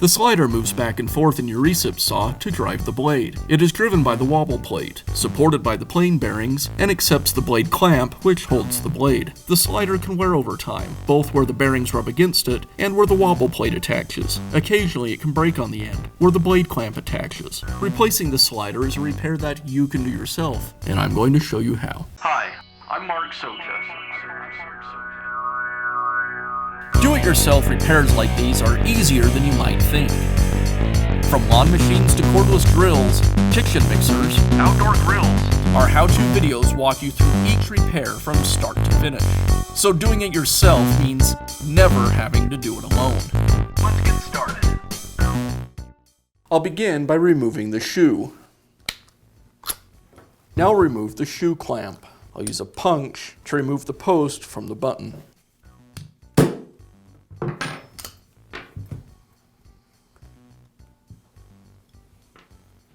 The slider moves back and forth in your recip saw to drive the blade. It is driven by the wobble plate, supported by the plane bearings, and accepts the blade clamp, which holds the blade. The slider can wear over time, both where the bearings rub against it and where the wobble plate attaches. Occasionally it can break on the end, where the blade clamp attaches. Replacing the slider is a repair that you can do yourself, and I'm going to show you how. Hi, I'm Mark Socha. Do-it-yourself repairs like these are easier than you might think. From lawn machines to cordless drills, kitchen mixers, Outdoor grills. our how-to videos walk you through each repair from start to finish. So doing it yourself means never having to do it alone. Let's get started. I'll begin by removing the shoe. Now I'll remove the shoe clamp. I'll use a punch to remove the post from the button.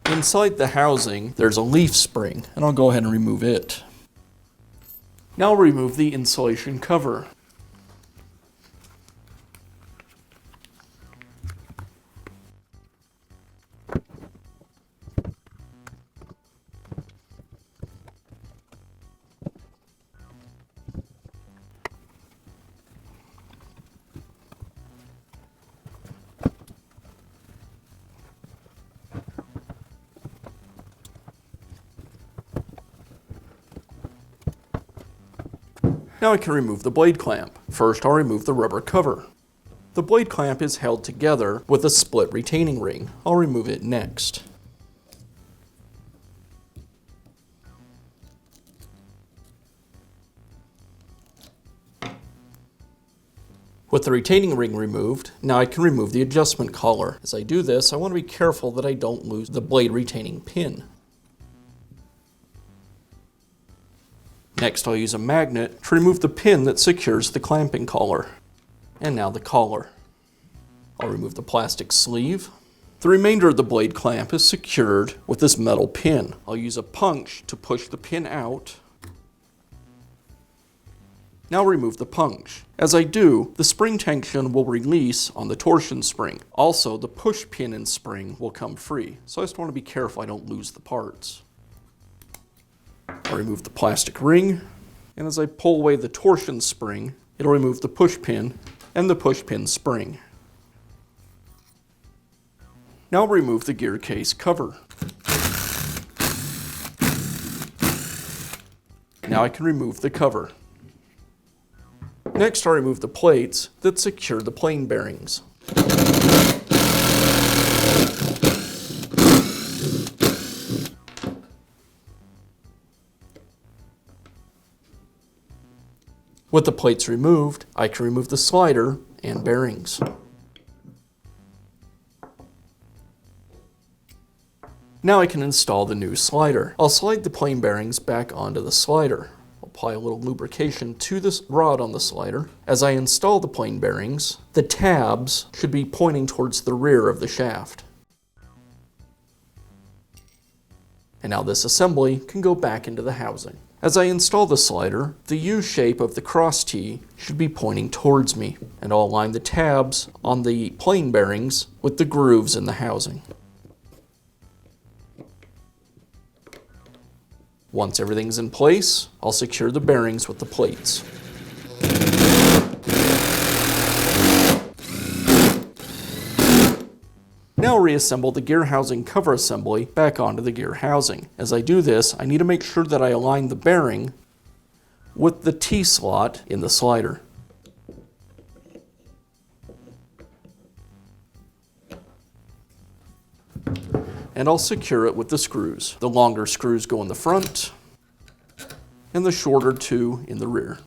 Inside the housing, there's a leaf spring, and I'll go ahead and remove it. Now I'll remove the insulation cover. Now I can remove the blade clamp. First, I'll remove the rubber cover. The blade clamp is held together with a split retaining ring. I'll remove it next. With the retaining ring removed, now I can remove the adjustment collar. As I do this, I want to be careful that I don't lose the blade retaining pin. Next, I'll use a magnet to remove the pin that secures the clamping collar. And now the collar. I'll remove the plastic sleeve. The remainder of the blade clamp is secured with this metal pin. I'll use a punch to push the pin out. Now remove the punch. As I do, the spring tension will release on the torsion spring. Also, the push pin and spring will come free. So I just want to be careful I don't lose the parts. I'll remove the plastic ring, and as I pull away the torsion spring, it'll remove the push pin and the push pin spring. Now I'll remove the gear case cover. Now I can remove the cover. Next I'll remove the plates that secure the plane bearings. With the plates removed, I can remove the slider and bearings. Now I can install the new slider. I'll slide the plane bearings back onto the slider. I'll apply a little lubrication to this rod on the slider. As I install the plane bearings, the tabs should be pointing towards the rear of the shaft. And now this assembly can go back into the housing. As I install the slider, the U shape of the cross T should be pointing towards me, and I'll align the tabs on the plane bearings with the grooves in the housing. Once everything's in place, I'll secure the bearings with the plates. Now reassemble the gear housing cover assembly back onto the gear housing. As I do this, I need to make sure that I align the bearing with the T-slot in the slider. And I'll secure it with the screws. The longer screws go in the front, and the shorter two in the rear.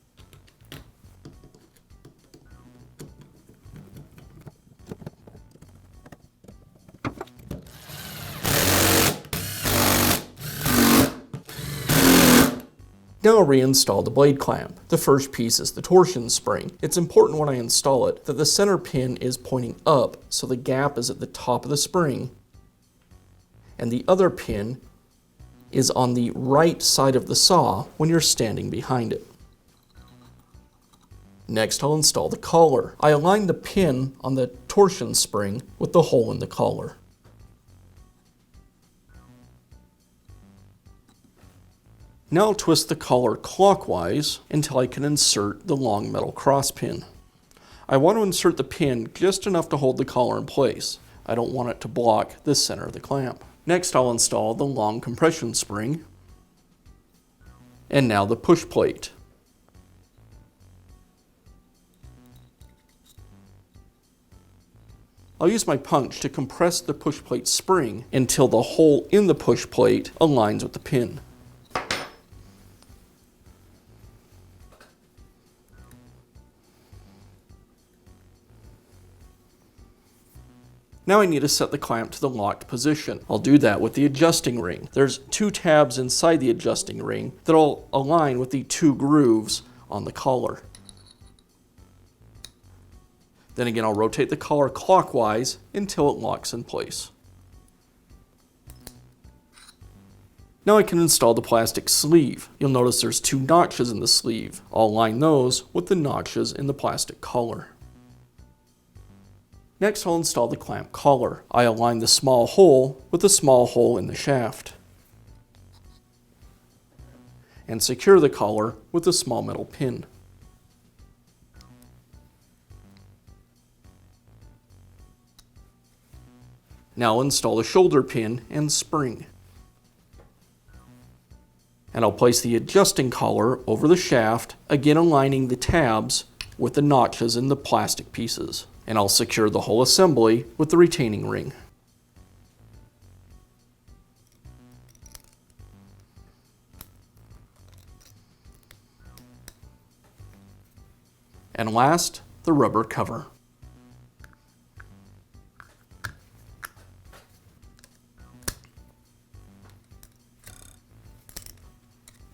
Now I'll reinstall the blade clamp. The first piece is the torsion spring. It's important when I install it that the center pin is pointing up so the gap is at the top of the spring, and the other pin is on the right side of the saw when you're standing behind it. Next, I'll install the collar. I align the pin on the torsion spring with the hole in the collar. Now I'll twist the collar clockwise until I can insert the long metal cross pin. I want to insert the pin just enough to hold the collar in place. I don't want it to block the center of the clamp. Next I'll install the long compression spring, and now the push plate. I'll use my punch to compress the push plate spring until the hole in the push plate aligns with the pin. Now I need to set the clamp to the locked position. I'll do that with the adjusting ring. There's 2 tabs inside the adjusting ring that'll align with the 2 grooves on the collar. Then again, I'll rotate the collar clockwise until it locks in place. Now I can install the plastic sleeve. You'll notice there's 2 notches in the sleeve. I'll align those with the notches in the plastic collar. Next, I'll install the clamp collar. I align the small hole with the small hole in the shaft, and secure the collar with a small metal pin. Now I'll install the shoulder pin and spring. And I'll place the adjusting collar over the shaft, again aligning the tabs with the notches in the plastic pieces. And I'll secure the whole assembly with the retaining ring. And last, the rubber cover.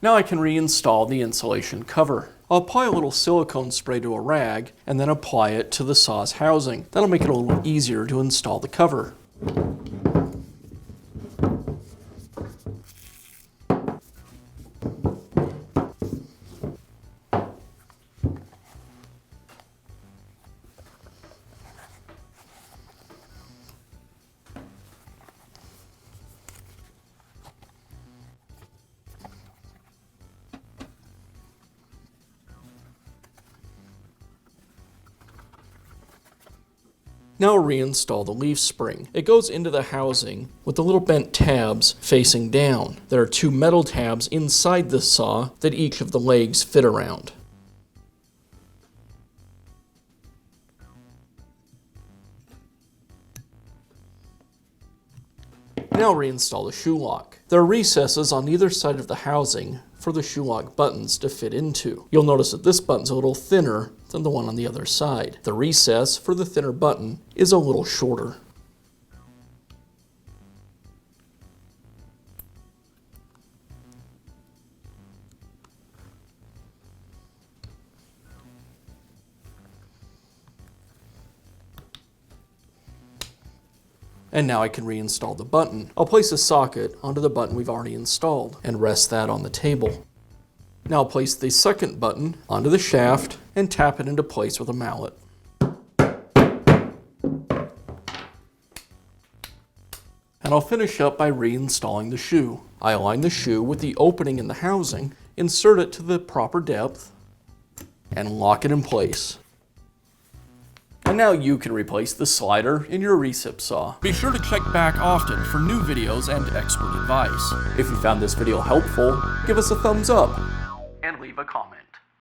Now I can reinstall the insulation cover. I'll apply a little silicone spray to a rag and then apply it to the saw's housing. That'll make it a little easier to install the cover. Now I'll reinstall the leaf spring. It goes into the housing with the little bent tabs facing down. There are 2 metal tabs inside the saw that each of the legs fit around. Now reinstall the shoe lock. There are recesses on either side of the housing for the shoe lock buttons to fit into. You'll notice that this button's a little thinner than the one on the other side. The recess for the thinner button is a little shorter. And now I can reinstall the button. I'll place a socket onto the button we've already installed and rest that on the table. Now I'll place the second button onto the shaft and tap it into place with a mallet. And I'll finish up by reinstalling the shoe. I align the shoe with the opening in the housing, insert it to the proper depth, and lock it in place. And now you can replace the slider in your recip saw. Be sure to check back often for new videos and expert advice. If you found this video helpful, give us a thumbs up and leave a comment.